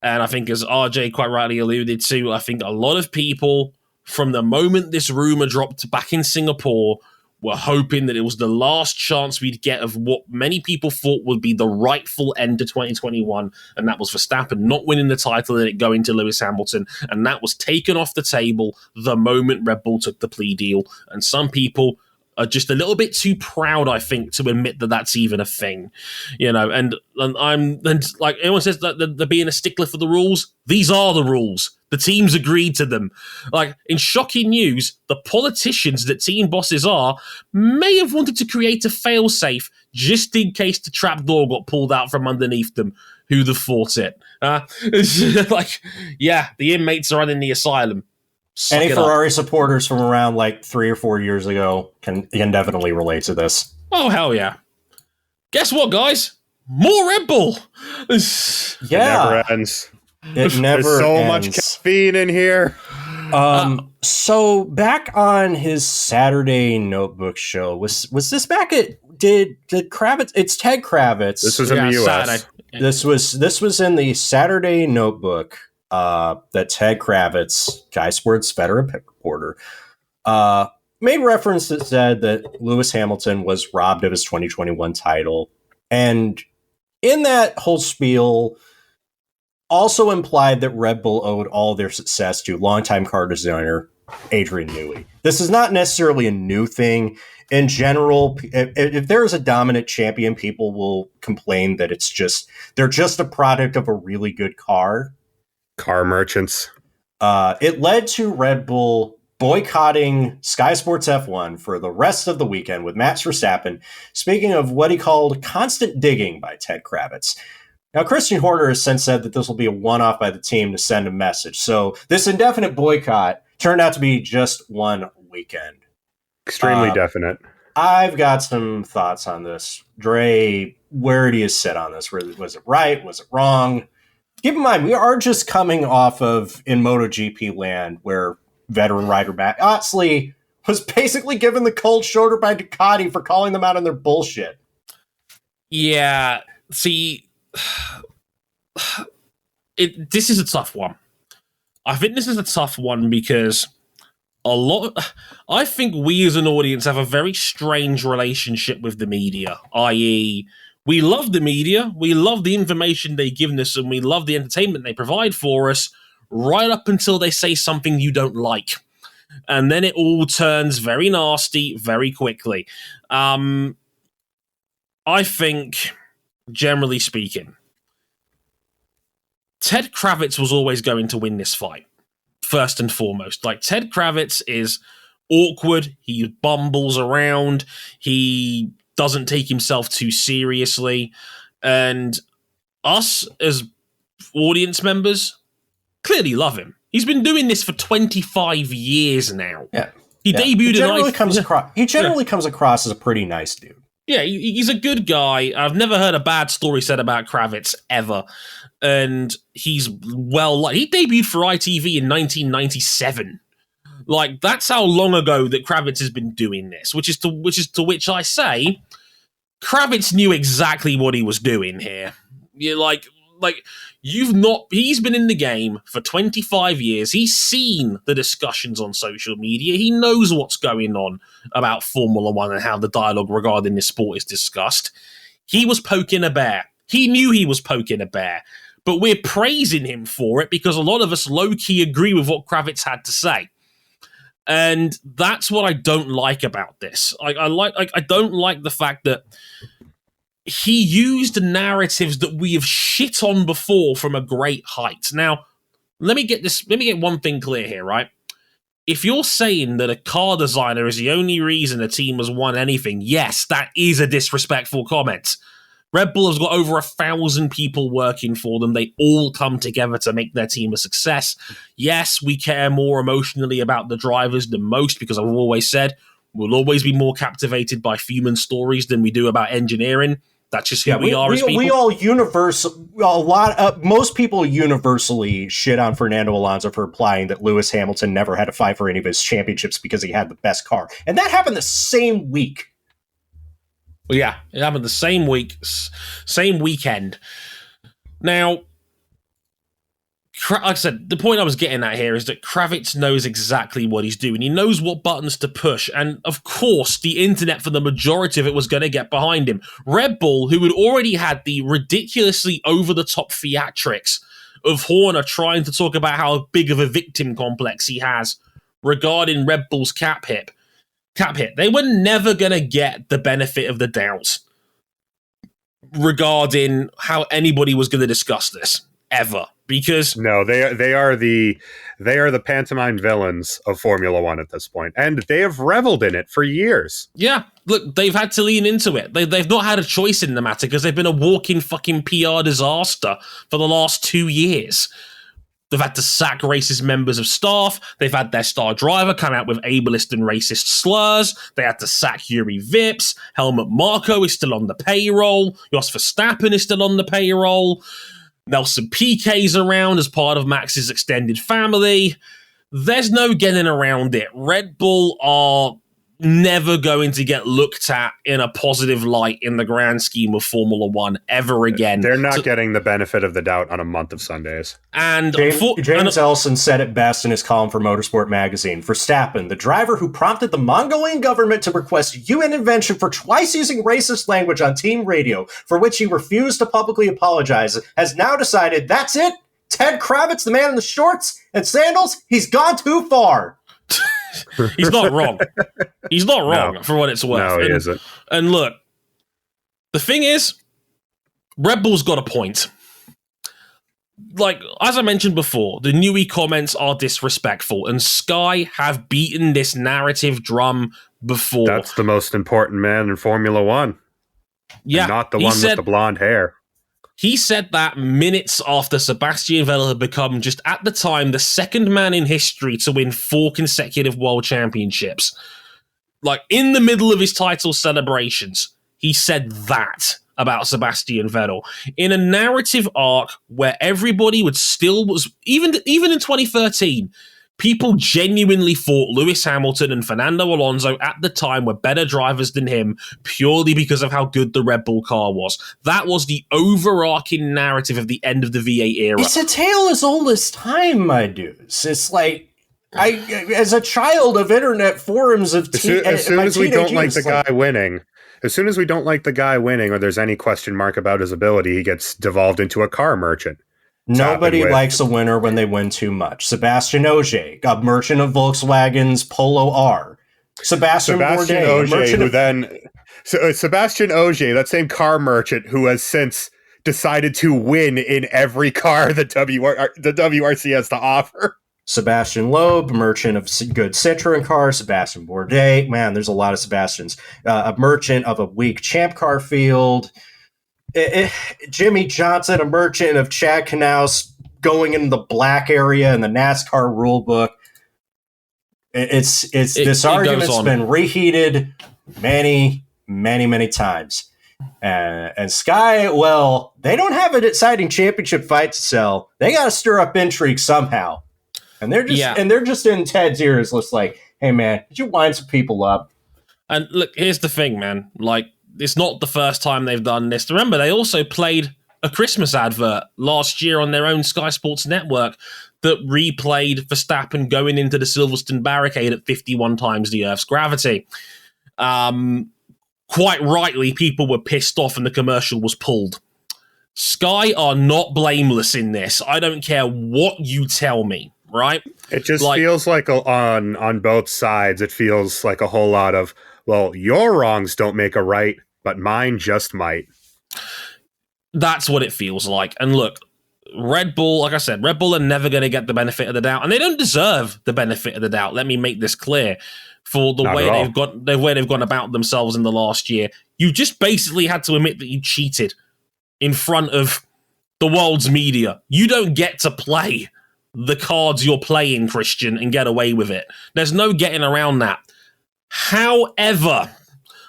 And I think, as RJ quite rightly alluded to, I think a lot of people, from the moment this rumor dropped back in Singapore, were hoping that it was the last chance we'd get of what many people thought would be the rightful end to 2021, and that was Verstappen not winning the title and it going to Lewis Hamilton, and that was taken off the table the moment Red Bull took the plea deal. And some people are just a little bit too proud, I think, to admit that that's even a thing, and like everyone says that they're being a stickler for the rules. These are the rules. The teams agreed to them. Like, in shocking news, the politicians that team bosses are may have wanted to create a failsafe just in case the trapdoor got pulled out from underneath them. Who'd have thought it? Like, yeah, the inmates are in the asylum. Any Ferrari supporters from around like 3 or 4 years ago can definitely relate to this. Oh, hell yeah. Guess what, guys? More Red Bull. Yeah. It never ends. It never There's so ends. much caffeine in here. So back on his Saturday Notebook show, was this back at did Kravitz? It's Ted Kravitz. This was in the US. Saturday. This was in the Saturday Notebook that Ted Kravitz, Guy Sports veteran reporter, made reference that said that Lewis Hamilton was robbed of his 2021 title, and in that whole spiel, also implied that Red Bull owed all their success to longtime car designer Adrian Newey. This is not necessarily a new thing. In general, if there is a dominant champion, people will complain that they're just a product of a really good car. Car merchants. It led to Red Bull boycotting Sky Sports F1 for the rest of the weekend with Max Verstappen, speaking of what he called constant digging by Ted Kravitz. Now, Christian Horner has since said that this will be a one-off by the team to send a message. So this indefinite boycott turned out to be just one weekend. Extremely definite. I've got some thoughts on this. Dre, where do you sit on this? Was it right? Was it wrong? Keep in mind, we are just coming off of in MotoGP land where veteran rider Matt Oxley was basically given the cold shoulder by Ducati for calling them out on their bullshit. Yeah, see, this is a tough one. I think this is a tough one because I think we as an audience have a very strange relationship with the media, i.e., we love the media, we love the information they give us, and we love the entertainment they provide for us, right up until they say something you don't like. And then it all turns very nasty very quickly. I think, generally speaking, Ted Kravitz was always going to win this fight, first and foremost. Like, Ted Kravitz is awkward, he bumbles around, he doesn't take himself too seriously, and us as audience members clearly love him. He's been doing this for 25 years now. Yeah. He debuted He generally comes across as a pretty nice dude. Yeah, he's a good guy. I've never heard a bad story said about Kravitz ever. And he's he debuted for ITV in 1997. Like, that's how long ago that Kravitz has been doing this, which is to which I say Kravitz knew exactly what he was doing here. He's been in the game for 25 years. He's seen the discussions on social media. He knows what's going on about Formula One and how the dialogue regarding this sport is discussed. He was poking a bear. He knew he was poking a bear. But we're praising him for it because a lot of us low-key agree with what Kravitz had to say. And that's what I don't like about this. I don't like the fact that he used narratives that we have shit on before from a great height. Now, let me get one thing clear here, right? If you're saying that a car designer is the only reason a team has won anything, yes, that is a disrespectful comment. Red Bull has got over 1,000 people working for them. They all come together to make their team a success. Yes, we care more emotionally about the drivers than most, because I've always said we'll always be more captivated by human stories than we do about engineering. That's just who we are as people. We all most people universally shit on Fernando Alonso for implying that Lewis Hamilton never had to fight for any of his championships because he had the best car. And that happened the same week. Well, yeah, it happened the same week, same weekend. Now, like I said, the point I was getting at here is that Kravitz knows exactly what he's doing. He knows what buttons to push. And of course, the internet, for the majority of it, was going to get behind him. Red Bull, who had already had the ridiculously over-the-top theatrics of Horner trying to talk about how big of a victim complex he has regarding Red Bull's cap hit, they were never going to get the benefit of the doubt regarding how anybody was going to discuss this, ever. Because no, they are the pantomime villains of Formula One at this point, and they have reveled in it for years. Yeah, look, they've had to lean into it. They've not had a choice in the matter because they've been a walking fucking PR disaster for the last 2 years. They've had to sack racist members of staff. They've had their star driver come out with ableist and racist slurs. They had to sack Yuri Vips. Helmut Marko is still on the payroll. Jos Verstappen is still on the payroll. Nelson Piquet's around as part of Max's extended family. There's no getting around it. Red Bull are never going to get looked at in a positive light in the grand scheme of Formula One ever again. They're not getting the benefit of the doubt on a month of Sundays. And James Ellison said it best in his column for Motorsport magazine. Verstappen, the driver who prompted the Mongolian government to request UN intervention for twice using racist language on team radio, for which he refused to publicly apologize, has now decided that's it. Ted Kravitz, the man in the shorts and sandals, he's gone too far. He's not wrong. He's not wrong, for what it's worth. No, he isn't. And look, the thing is, Red Bull's got a point. Like, as I mentioned before, the Newey comments are disrespectful, and Sky have beaten this narrative drum before. That's the most important man in Formula One. Yeah, and not the one with the blonde hair. He said that minutes after Sebastian Vettel had become, just at the time, the second man in history to win 4 consecutive world championships. Like, in the middle of his title celebrations, he said that about Sebastian Vettel. In a narrative arc where everybody was, even in 2013, people genuinely thought Lewis Hamilton and Fernando Alonso at the time were better drivers than him purely because of how good the Red Bull car was. That was the overarching narrative of the end of the V8 era. It's a tale as old as time, my dudes. It's like, as a child of internet forums of as soon as we don't like the guy winning, as soon as we don't like the guy winning or there's any question mark about his ability, he gets devolved into a car merchant. Nobody likes a winner when they win too much. Sebastian Ogier, a merchant of Volkswagen's Polo R. Sebastian Bourdais, Sebastian Ogier, that same car merchant who has since decided to win in every car the WRC has to offer. Sebastian Loeb, merchant of good Citroen cars. Sebastian Bourdais, man, there's a lot of Sebastians. A merchant of a weak champ car field. Jimmy Johnson, a merchant of Chad Knaus, going in the black area in the NASCAR rule book. This argument's been reheated many times. And Sky, well, they don't have an exciting championship fight to sell. They got to stir up intrigue somehow. And they're just in Ted's ears, just like, hey man, did you wind some people up? And look, here's the thing, man. Like, it's not the first time they've done this. Remember, they also played a Christmas advert last year on their own Sky Sports network that replayed Verstappen going into the Silverstone barricade at 51 times the Earth's gravity. Quite rightly, people were pissed off and the commercial was pulled. Sky are not blameless in this. I don't care what you tell me. right? It just feels like on both sides, it feels like a whole lot of, well, your wrongs don't make a right, but mine just might. That's what it feels like. And look, Red Bull, like I said, Red Bull are never going to get the benefit of the doubt, and they don't deserve the benefit of the doubt. Let me make this clear. For the way they've gone about themselves in the last year, you just basically had to admit that you cheated in front of the world's media. You don't get to play the cards you're playing, Christian, and get away with it. There's no getting around that. However,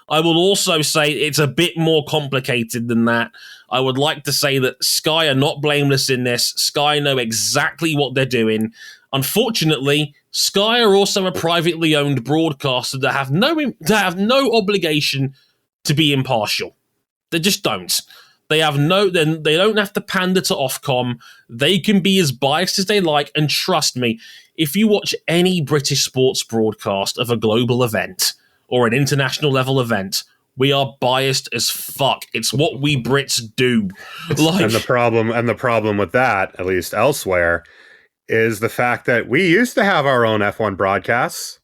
I will also say it's a bit more complicated than that. I would like to say that Sky are not blameless in this. Sky know exactly what they're doing. Unfortunately, Sky are also a privately owned broadcaster that have no obligation to be impartial. They just don't. They don't have to pander to Ofcom. They can be as biased as they like, and trust me, if you watch any British sports broadcast of a global event or an international level event, we are biased as fuck. It's what we Brits do. And the problem with that, at least elsewhere, is the fact that we used to have our own F1 broadcasts.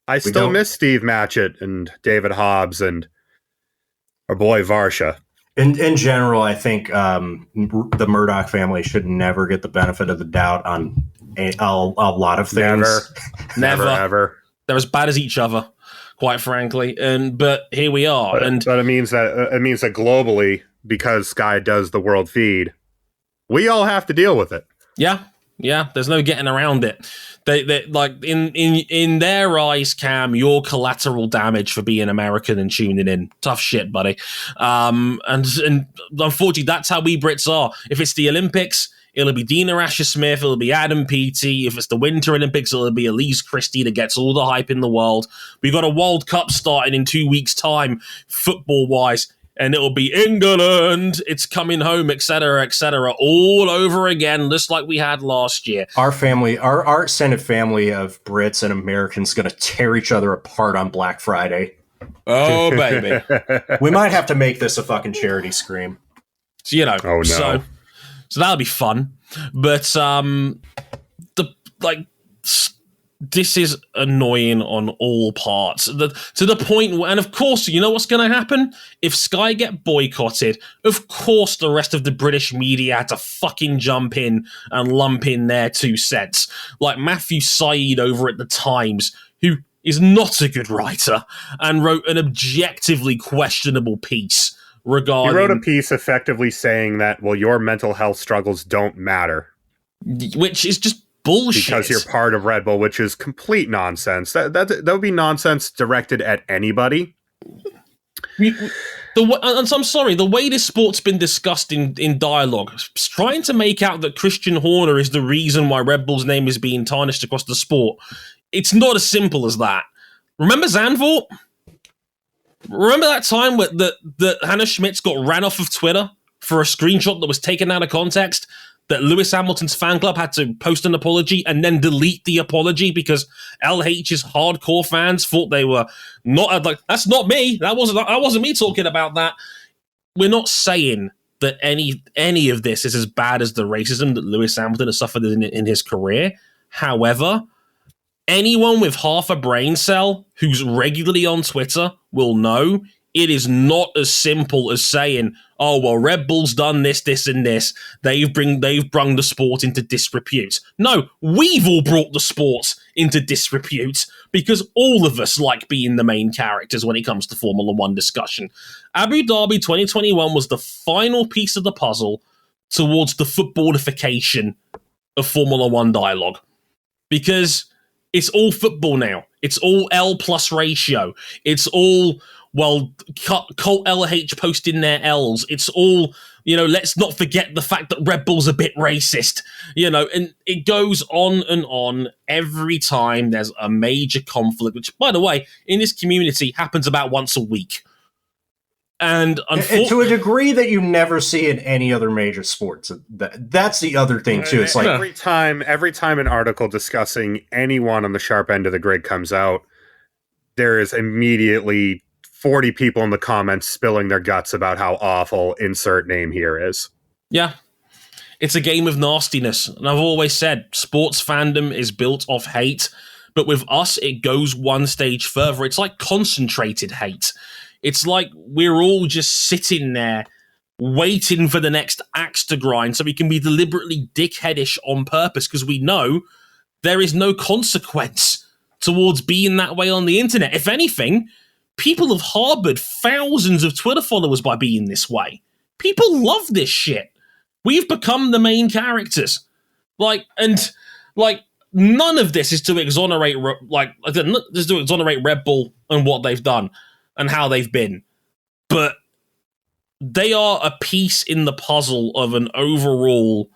I still miss Steve Matchett and David Hobbs and our boy Varsha. In general, I think the Murdoch family should never get the benefit of the doubt on a lot of things. Never, ever. They're as bad as each other, quite frankly. But here we are. But it means that globally, because Sky does the world feed, we all have to deal with it. Yeah, there's no getting around it. They like in their eyes, Cam, you're collateral damage for being American and tuning in. Tough shit, buddy. And unfortunately, that's how we Brits are. If it's the Olympics, it'll be Dina Asher-Smith, it'll be Adam Peaty. If it's the Winter Olympics, it'll be Elise Christie that gets all the hype in the world. We've got a World Cup starting in 2 weeks' time, football-wise. And it'll be England, it's coming home, etc., all over again, just like we had last year. Our family, our extended family of Brits and Americans, going to tear each other apart on Black Friday. Oh, baby. We might have to make this a fucking charity scream. So, oh, no. So that'll be fun. But this is annoying on all parts. To the point where, and of course, you know what's going to happen? If Sky get boycotted, of course the rest of the British media had to fucking jump in and lump in their 2 cents. Like Matthew Syed over at The Times, who is not a good writer, and wrote an objectively questionable piece regarding... He wrote a piece effectively saying that, well, your mental health struggles don't matter. Which is just bullshit. Because you're part of Red Bull, which is complete nonsense. That would be nonsense directed at anybody. I'm sorry, the way this sport's been discussed in dialogue, trying to make out that Christian Horner is the reason why Red Bull's name is being tarnished across the sport, it's not as simple as that. Remember Zandvoort? Remember that time that Hannah Schmitz got ran off of Twitter for a screenshot that was taken out of context? That Lewis Hamilton's fan club had to post an apology and then delete the apology because LH's hardcore fans thought they were not like, that's not me. That wasn't me talking about that. We're not saying that any of this is as bad as the racism that Lewis Hamilton has suffered in his career. However, anyone with half a brain cell who's regularly on Twitter will know it is not as simple as saying, oh, well, Red Bull's done this, this, and this. They've brung the sport into disrepute. No, we've all brought the sport into disrepute because all of us like being the main characters when it comes to Formula One discussion. Abu Dhabi 2021 was the final piece of the puzzle towards the footballification of Formula One dialogue. Because it's all football now. It's all L plus ratio. It's all... well, Colt LH posting their L's. It's all, let's not forget the fact that Red Bull's a bit racist, and it goes on and on every time there's a major conflict, which, by the way, in this community happens about once a week. And to a degree that you never see in any other major sports. That's the other thing, too. It's like every time an article discussing anyone on the sharp end of the grid comes out, there is immediately 40 people in the comments spilling their guts about how awful insert name here is. Yeah. It's a game of nastiness. And I've always said sports fandom is built off hate. But with us, it goes one stage further. It's like concentrated hate. It's like we're all just sitting there waiting for the next axe to grind so we can be deliberately dickheadish on purpose because we know there is no consequence towards being that way on the internet. If anything, people have harbored thousands of Twitter followers by being this way. People love this shit. We've become the main characters. None of this is to exonerate Red Bull and what they've done and how they've been. But they are a piece in the puzzle of an overall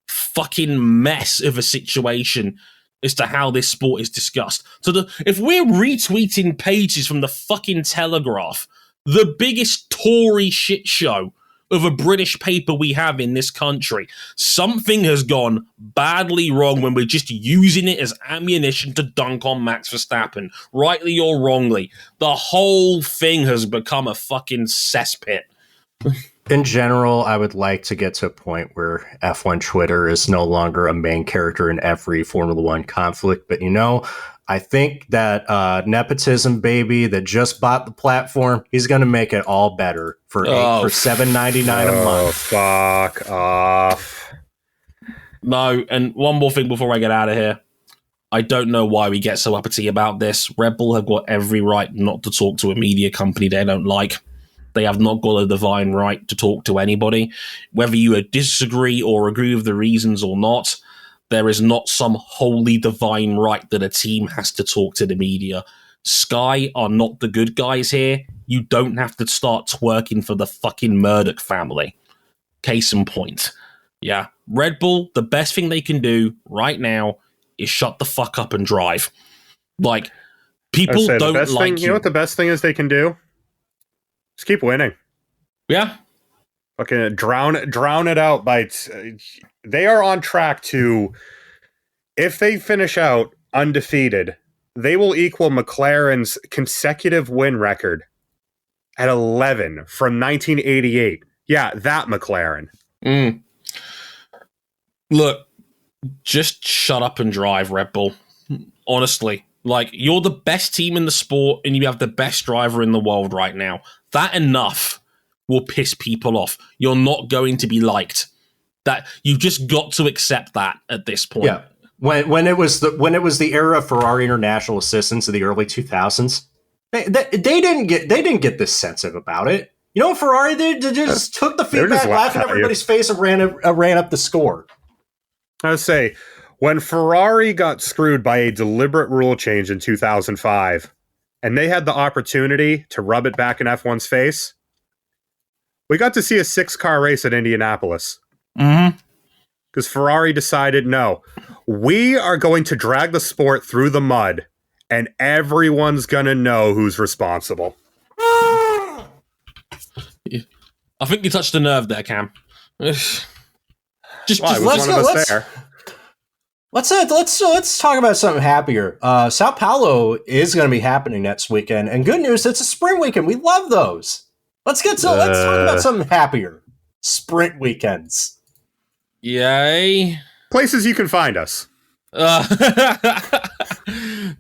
fucking mess of a situation as to how this sport is discussed. So if we're retweeting pages from the fucking Telegraph, the biggest Tory shit show of a British paper we have in this country, something has gone badly wrong when we're just using it as ammunition to dunk on Max Verstappen, rightly or wrongly. The whole thing has become a fucking cesspit. In general, I would like to get to a point where F1 Twitter is no longer a main character in every Formula One conflict. But, I think that nepotism baby that just bought the platform, he's going to make it all better for $7.99 a month. Fuck off. No, and one more thing before I get out of here. I don't know why we get so uppity about this. Red Bull have got every right not to talk to a media company they don't like. They have not got a divine right to talk to anybody. Whether you disagree or agree with the reasons or not, there is not some holy divine right that a team has to talk to the media. Sky are not the good guys here. You don't have to start twerking for the fucking Murdoch family. Case in point. Yeah, Red Bull, the best thing they can do right now is shut the fuck up and drive. People don't like you. You know what the best thing is they can do? Just keep winning. Yeah. Fucking drown it out by... They are on track to... If they finish out undefeated, they will equal McLaren's consecutive win record at 11 from 1988. Yeah, that McLaren. Look, just shut up and drive, Red Bull. Honestly. You're the best team in the sport and you have the best driver in the world right now. That enough will piss people off. You're not going to be liked. That you've just got to accept that at this point. Yeah. When it was the era of Ferrari International Assistants of the early 2000s, they didn't get this sensitive about it. Ferrari they just took the feedback, laughed at everybody's face, and ran up the score. I would say when Ferrari got screwed by a deliberate rule change in 2005, and they had the opportunity to rub it back in F1's face, we got to see a 6-car race at Indianapolis. Mm-hmm. Because Ferrari decided, no, we are going to drag the sport through the mud, and everyone's going to know who's responsible. I think you touched a nerve there, Cam. Let's talk about something happier. Sao Paulo is going to be happening next weekend, and good news, it's a sprint weekend. We love those. Let's talk about something happier. Sprint weekends. Yay. Places you can find us.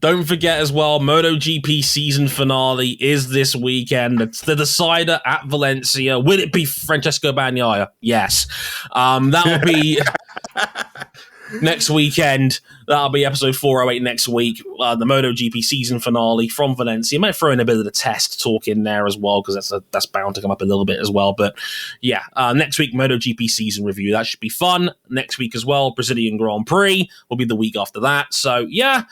Don't forget as well, MotoGP season finale is this weekend. It's the decider at Valencia. Will it be Francesco Bagnaia? Yes. That'll be next weekend. That'll be episode 408 next week. The MotoGP season finale from Valencia. Might throw in a bit of the test talk in there as well, because that's bound to come up a little bit as well. But yeah, next week, MotoGP season review. That should be fun. Next week as well, Brazilian Grand Prix will be the week after that. So yeah,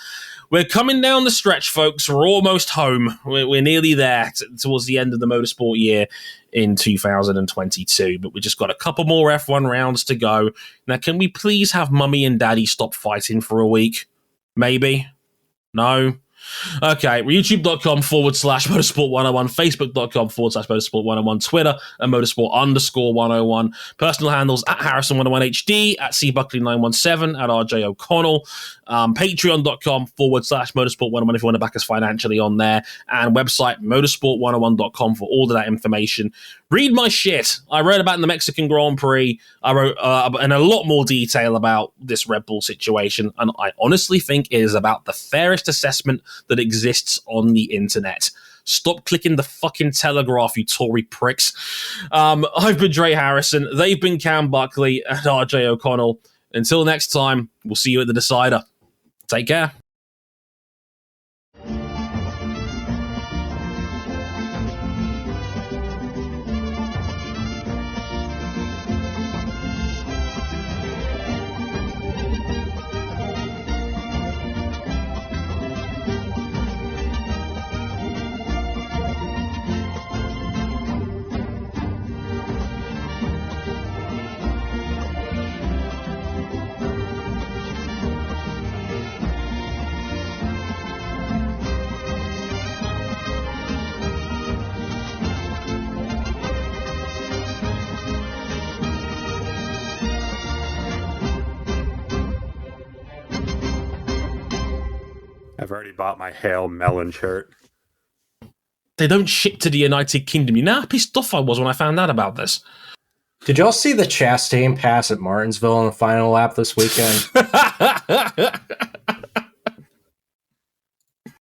we're coming down the stretch, folks. We're almost home. We're nearly there towards the end of the motorsport year in 2022, but we just got a couple more F1 rounds to go. Now, can we please have Mummy and Daddy stop fighting for a week? Maybe? No? Okay, youtube.com/motorsport101, facebook.com/motorsport101, Twitter at motorsport_101, personal handles at Harrison101HD, at cbuckley917, at RJ O'Connell, patreon.com/motorsport101 if you want to back us financially on there, and website motorsport101.com for all of that information. Read my shit. I wrote about the Mexican Grand Prix. I wrote in a lot more detail about this Red Bull situation, and I honestly think it is about the fairest assessment that exists on the internet. Stop clicking the fucking Telegraph, you Tory pricks. I've been Dre Harrison. They've been Cam Buckley and RJ O'Connell. Until next time, we'll see you at the Decider. Take care. I've already bought my Hail Melon shirt. They don't ship to the United Kingdom. You know how pissed off I was when I found out about this. Did y'all see the Chastain pass at Martinsville in the final lap this weekend?